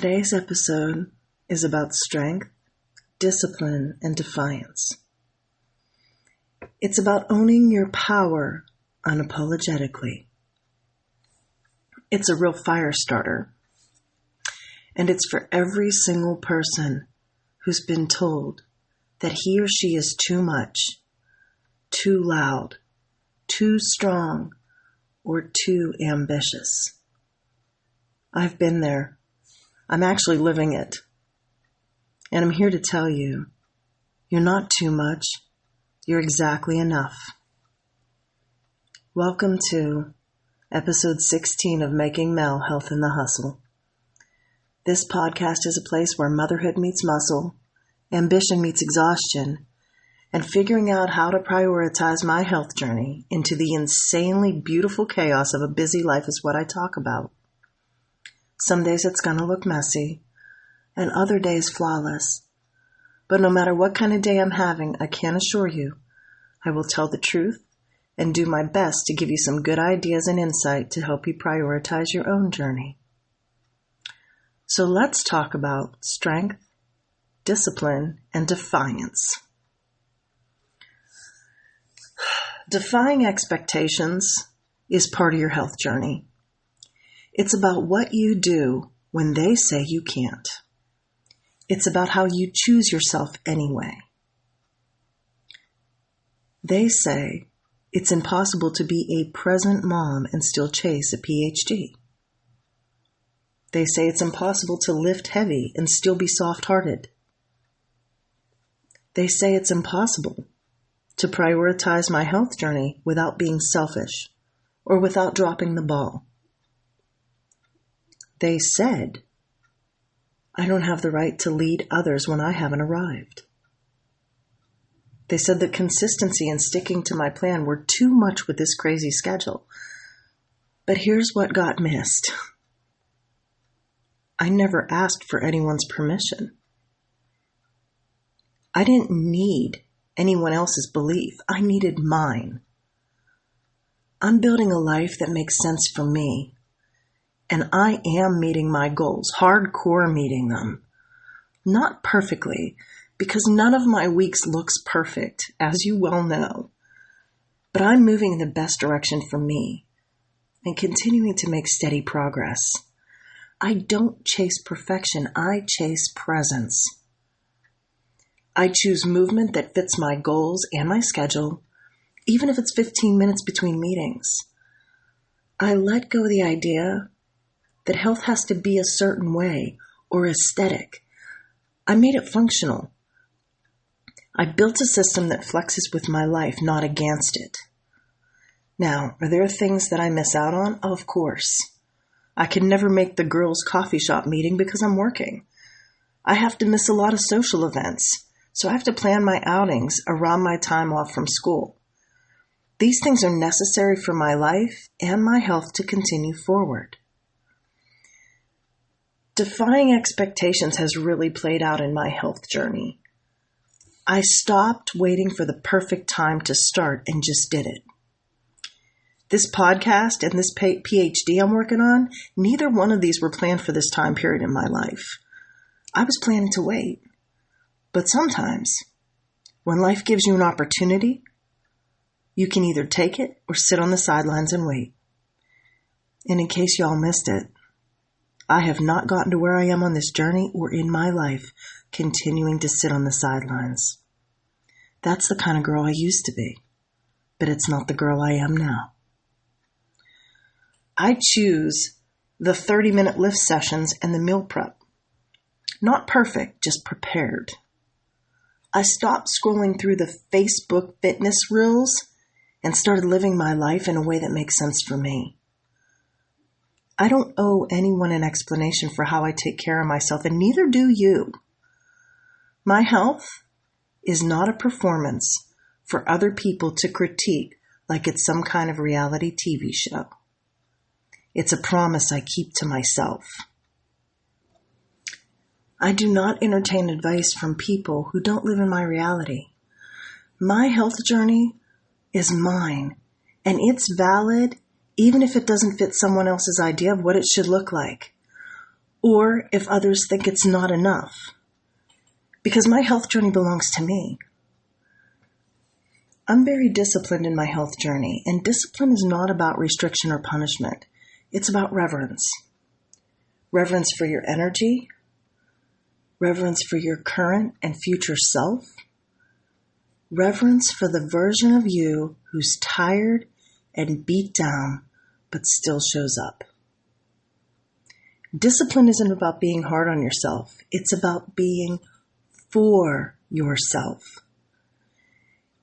Today's episode is about strength, discipline, and defiance. It's about owning your power unapologetically. It's a real fire starter, and it's for every single person who's been told that he or she is too much, too loud, too strong, or too ambitious. I've been there. I'm actually living it. And I'm here to tell you, you're not too much. You're exactly enough. Welcome to episode 16 of Making Mel Health in the Hustle. This podcast is a place where motherhood meets muscle, ambition meets exhaustion, and figuring out how to prioritize my health journey into the insanely beautiful chaos of a busy life is what I talk about. Some days it's going to look messy, and other days flawless. But no matter what kind of day I'm having, I can assure you, I will tell the truth and do my best to give you some good ideas and insight to help you prioritize your own journey. So let's talk about strength, discipline, and defiance. Defying expectations is part of your health journey. It's about what you do when they say you can't. It's about how you choose yourself anyway. They say it's impossible to be a present mom and still chase a PhD. They say it's impossible to lift heavy and still be soft-hearted. They say it's impossible to prioritize my health journey without being selfish or without dropping the ball. They said, I don't have the right to lead others when I haven't arrived. They said that consistency and sticking to my plan were too much with this crazy schedule. But here's what got missed. I never asked for anyone's permission. I didn't need anyone else's belief. I needed mine. I'm building a life that makes sense for me. And I am meeting my goals, hardcore meeting them. Not perfectly, because none of my weeks looks perfect, as you well know. But I'm moving in the best direction for me and continuing to make steady progress. I don't chase perfection, I chase presence. I choose movement that fits my goals and my schedule, even if it's 15 minutes between meetings. I let go of the idea that health has to be a certain way or aesthetic. I made it functional. I built a system that flexes with my life, not against it. Now, are there things that I miss out on? Of course. I can never make the girls' coffee shop meeting because I'm working. I have to miss a lot of social events, so I have to plan my outings around my time off from school. These things are necessary for my life and my health to continue forward. Defying expectations has really played out in my health journey. I stopped waiting for the perfect time to start and just did it. This podcast and this PhD I'm working on, neither one of these were planned for this time period in my life. I was planning to wait. But sometimes, when life gives you an opportunity, you can either take it or sit on the sidelines and wait. And in case y'all missed it, I have not gotten to where I am on this journey or in my life continuing to sit on the sidelines. That's the kind of girl I used to be, but it's not the girl I am now. I choose the 30-minute lift sessions and the meal prep. Not perfect, just prepared. I stopped scrolling through the Facebook fitness reels and started living my life in a way that makes sense for me. I don't owe anyone an explanation for how I take care of myself, and neither do you. My health is not a performance for other people to critique like it's some kind of reality TV show. It's a promise I keep to myself. I do not entertain advice from people who don't live in my reality. My health journey is mine, and it's valid even if it doesn't fit someone else's idea of what it should look like. or if others think it's not enough, because my health journey belongs to me. I'm very disciplined in my health journey, and discipline is not about restriction or punishment. It's about reverence. Reverence for your energy, reverence for your current and future self, reverence for the version of you who's tired and beat down, but still shows up. Discipline isn't about being hard on yourself. It's about being for yourself.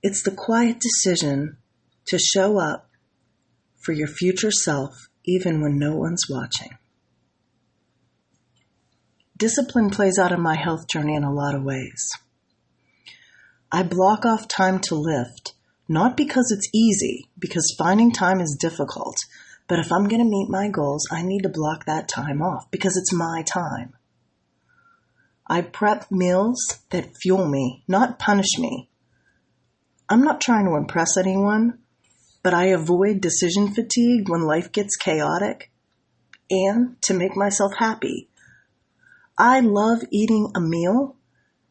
It's the quiet decision to show up for your future self, even when no one's watching. Discipline plays out in my health journey in a lot of ways. I block off time to lift, not because it's easy, because finding time is difficult. But if I'm going to meet my goals, I need to block that time off because it's my time. I prep meals that fuel me, not punish me. I'm not trying to impress anyone, but I avoid decision fatigue when life gets chaotic and to make myself happy. I love eating a meal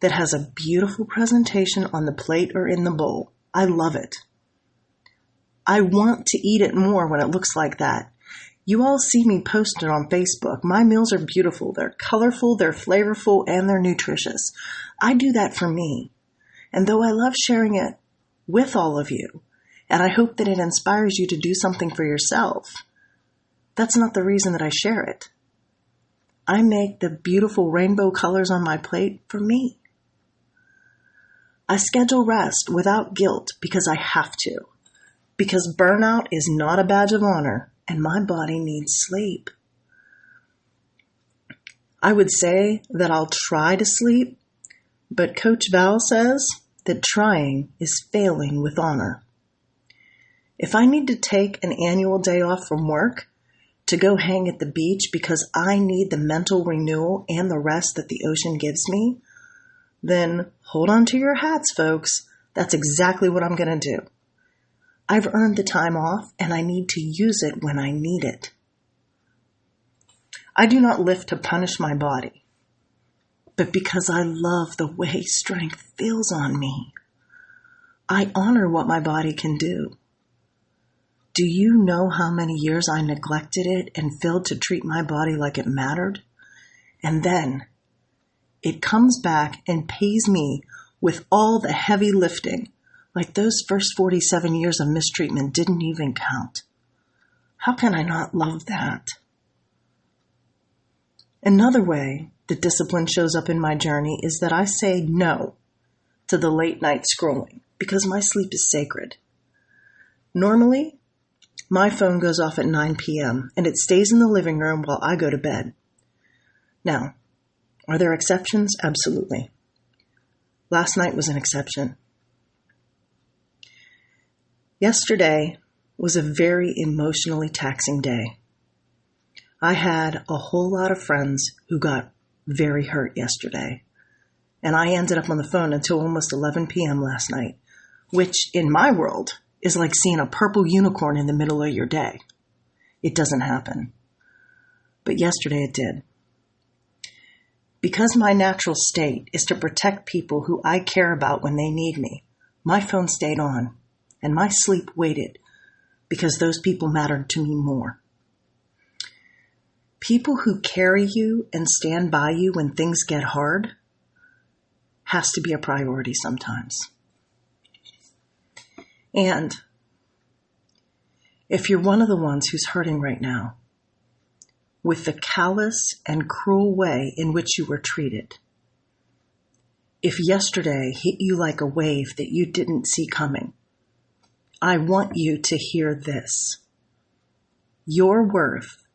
that has a beautiful presentation on the plate or in the bowl. I love it. I want to eat it more when it looks like that. You all see me post it on Facebook. My meals are beautiful. They're colorful, they're flavorful, and they're nutritious. I do that for me. And though I love sharing it with all of you, and I hope that it inspires you to do something for yourself, that's not the reason that I share it. I make the beautiful rainbow colors on my plate for me. I schedule rest without guilt because I have to. Because burnout is not a badge of honor and my body needs sleep. I would say that I'll try to sleep, but Coach Val says that trying is failing with honor. If I need to take an annual day off from work to go hang at the beach because I need the mental renewal and the rest that the ocean gives me, then hold on to your hats, folks. That's exactly what I'm going to do. I've earned the time off and I need to use it when I need it. I do not lift to punish my body, but because I love the way strength feels on me. I honor what my body can do. Do you know how many years I neglected it and failed to treat my body like it mattered? And then it comes back and pays me with all the heavy lifting, like those first 47 years of mistreatment didn't even count. How can I not love that? Another way that discipline shows up in my journey is that I say no to the late night scrolling because my sleep is sacred. Normally, my phone goes off at 9 p.m. and it stays in the living room while I go to bed. Now, are there exceptions? Absolutely. Last night was an exception. Yesterday was a very emotionally taxing day. I had a whole lot of friends who got very hurt yesterday, and I ended up on the phone until almost 11 p.m. last night, which in my world is like seeing a purple unicorn in the middle of your day. It doesn't happen. But yesterday it did. Because my natural state is to protect people who I care about when they need me, my phone stayed on. And my sleep waited because those people mattered to me more. People who carry you and stand by you when things get hard has to be a priority sometimes. And if you're one of the ones who's hurting right now, with the callous and cruel way in which you were treated, if yesterday hit you like a wave that you didn't see coming, I want you to hear this. Your worth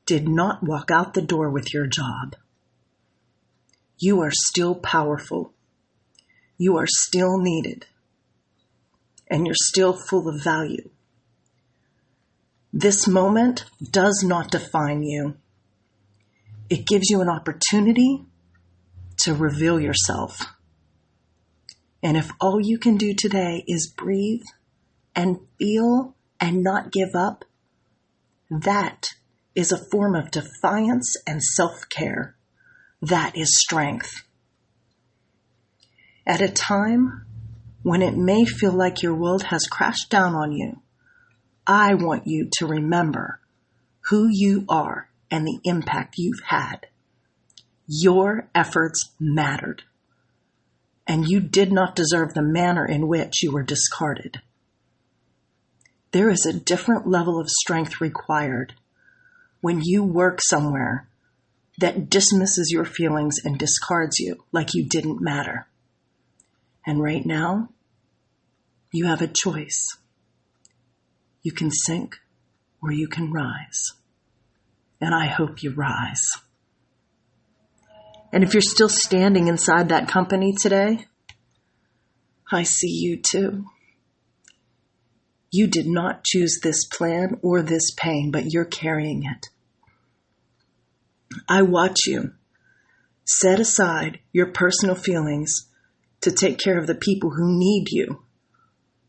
did not walk out the door with your job. You are still powerful. You are still needed. And you're still full of value. This moment does not define you. It gives you an opportunity to reveal yourself. And if all you can do today is breathe and feel and not give up, that is a form of defiance and self-care. That is strength. At a time when it may feel like your world has crashed down on you, I want you to remember who you are and the impact you've had. Your efforts mattered, and you did not deserve the manner in which you were discarded. There is a different level of strength required when you work somewhere that dismisses your feelings and discards you like you didn't matter. And right now, you have a choice. You can sink or you can rise. And I hope you rise. And if you're still standing inside that company today, I see you too. You did not choose this plan or this pain, but you're carrying it. I watch you set aside your personal feelings to take care of the people who need you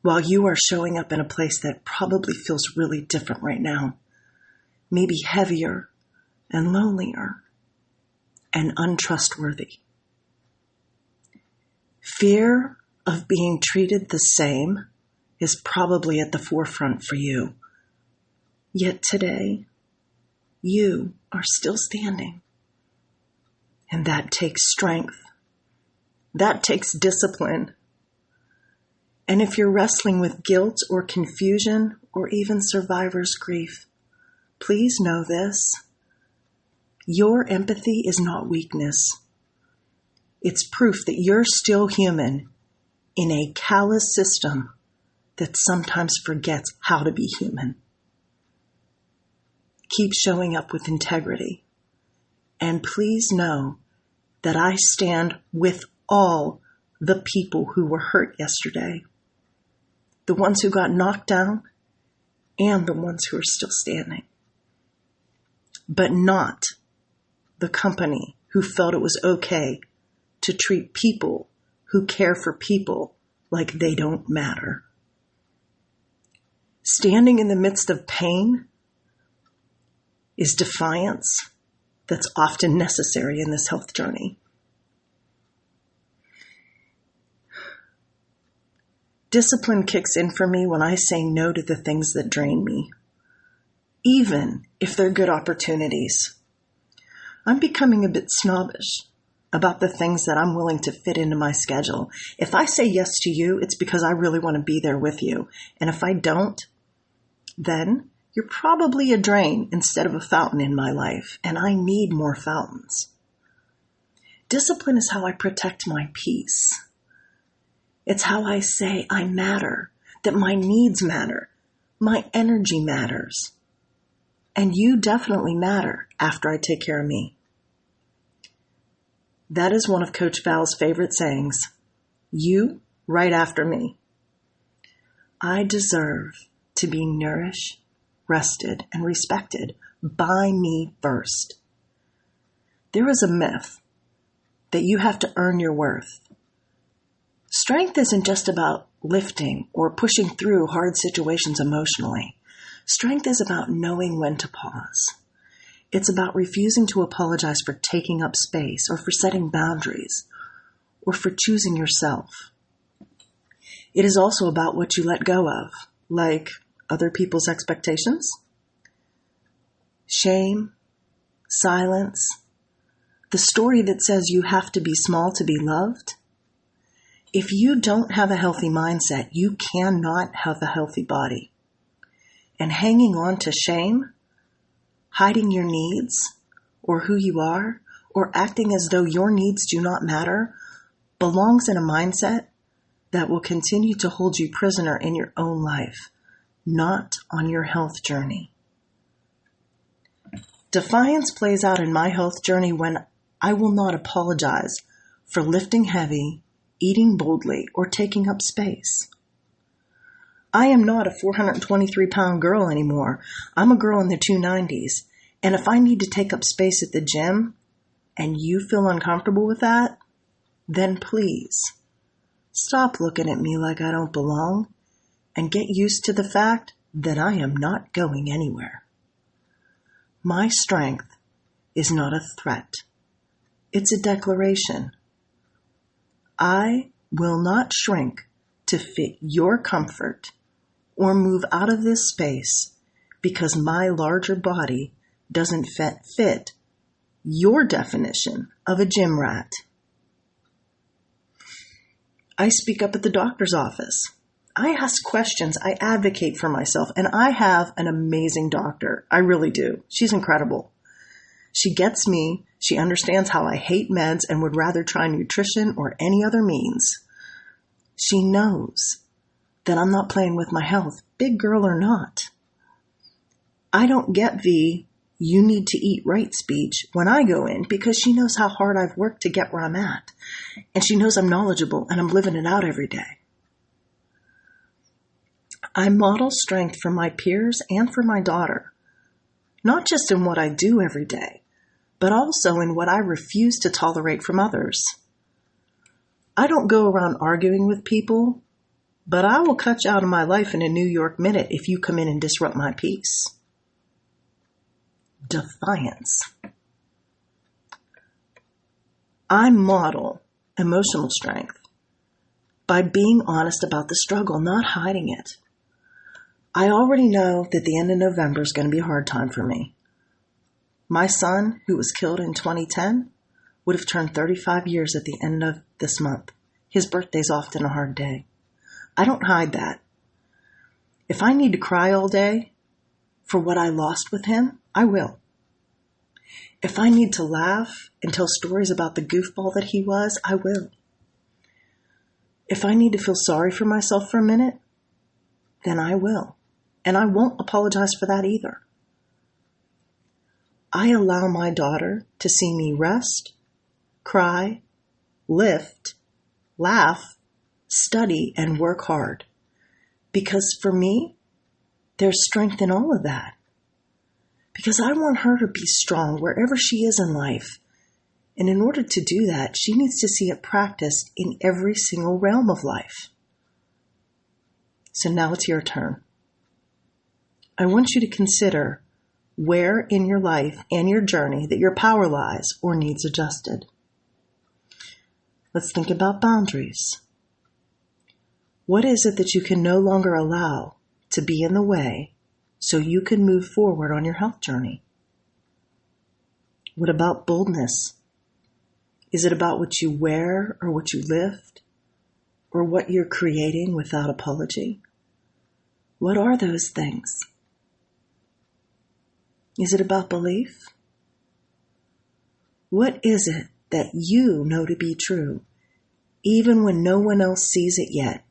while you are showing up in a place that probably feels really different right now, maybe heavier and lonelier and untrustworthy. Fear of being treated the same is probably at the forefront for you. Yet today, you are still standing. And that takes strength. That takes discipline. And if you're wrestling with guilt or confusion or even survivor's grief, please know this. Your empathy is not weakness. It's proof that you're still human in a callous system that sometimes forgets how to be human. Keep showing up with integrity. And please know that I stand with all the people who were hurt yesterday. The ones who got knocked down and the ones who are still standing. But not the company who felt it was okay to treat people who care for people like they don't matter. Standing in the midst of pain is defiance that's often necessary in this health journey. Discipline kicks in for me when I say no to the things that drain me, even if they're good opportunities. I'm becoming a bit snobbish about the things that I'm willing to fit into my schedule. If I say yes to you, it's because I really want to be there with you. And if I don't, then you're probably a drain instead of a fountain in my life, and I need more fountains. Discipline is how I protect my peace. It's how I say I matter, that my needs matter, my energy matters. And you definitely matter after I take care of me. That is one of Coach Val's favorite sayings. You right after me. I deserve to be nourished, rested, and respected by me first. There is a myth that you have to earn your worth. Strength isn't just about lifting or pushing through hard situations emotionally. Strength is about knowing when to pause. It's about refusing to apologize for taking up space or for setting boundaries or for choosing yourself. It is also about what you let go of, like other people's expectations, shame, silence, the story that says you have to be small to be loved. If you don't have a healthy mindset, you cannot have a healthy body. And hanging on to shame, hiding your needs or who you are, or acting as though your needs do not matter, belongs in a mindset that will continue to hold you prisoner in your own life, not on your health journey. Defiance plays out in my health journey when I will not apologize for lifting heavy, eating boldly, or taking up space. I am not a 423-pound girl anymore. I'm a girl in the 290s. And if I need to take up space at the gym and you feel uncomfortable with that, then please stop looking at me like I don't belong and get used to the fact that I am not going anywhere. My strength is not a threat. It's a declaration. I will not shrink to fit your comfort or move out of this space because my larger body doesn't fit your definition of a gym rat. I speak up at the doctor's office. I ask questions. I advocate for myself. And I have an amazing doctor. I really do. She's incredible. She gets me. She understands how I hate meds and would rather try nutrition or any other means. She knows that I'm not playing with my health, big girl or not. I don't get the "you need to eat right" speech when I go in because she knows how hard I've worked to get where I'm at. And she knows I'm knowledgeable and I'm living it out every day. I model strength for my peers and for my daughter, not just in what I do every day, but also in what I refuse to tolerate from others. I don't go around arguing with people, but I will cut you out of my life in a New York minute if you come in and disrupt my peace. Defiance. I model emotional strength by being honest about the struggle, not hiding it. I already know that the end of November is going to be a hard time for me. My son, who was killed in 2010, would have turned 35 years at the end of this month. His birthday's often a hard day. I don't hide that. If I need to cry all day for what I lost with him, I will. If I need to laugh and tell stories about the goofball that he was, I will. If I need to feel sorry for myself for a minute, then I will. And I won't apologize for that either. I allow my daughter to see me rest, cry, lift, laugh, study, and work hard. Because for me, there's strength in all of that. Because I want her to be strong wherever she is in life. And in order to do that, she needs to see it practiced in every single realm of life. So now it's your turn. I want you to consider where in your life and your journey that your power lies or needs adjusted. Let's think about boundaries. What is it that you can no longer allow to be in the way so you can move forward on your health journey? What about boldness? Is it about what you wear or what you lift or what you're creating without apology? What are those things? Is it about belief? What is it that you know to be true, even when no one else sees it yet?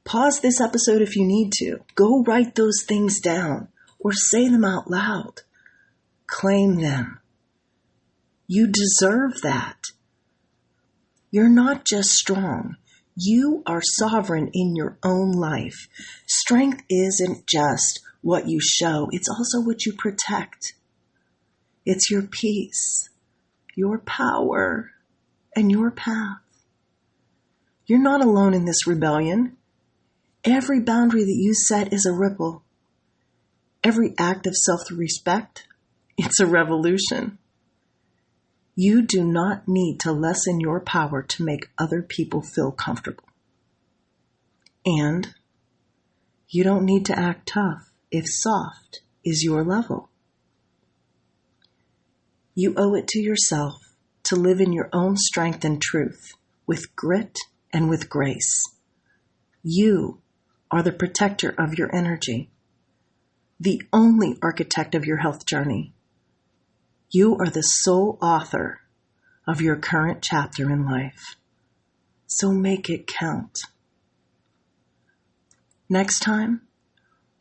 Pause this episode if you need to. Go write those things down or say them out loud. Claim them. You deserve that. You're not just strong. You are sovereign in your own life. Strength isn't just what you show. It's also what you protect. It's your peace, your power, and your path. You're not alone in this rebellion. Every boundary that you set is a ripple. Every act of self-respect, it's a revolution. You do not need to lessen your power to make other people feel comfortable. And you don't need to act tough if soft is your level. You owe it to yourself to live in your own strength and truth, with grit and with grace. You are the protector of your energy, the only architect of your health journey. You are the sole author of your current chapter in life. So make it count. Next time,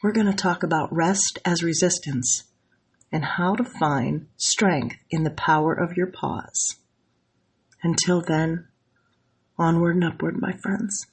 we're going to talk about rest as resistance and how to find strength in the power of your pause. Until then, onward and upward, my friends.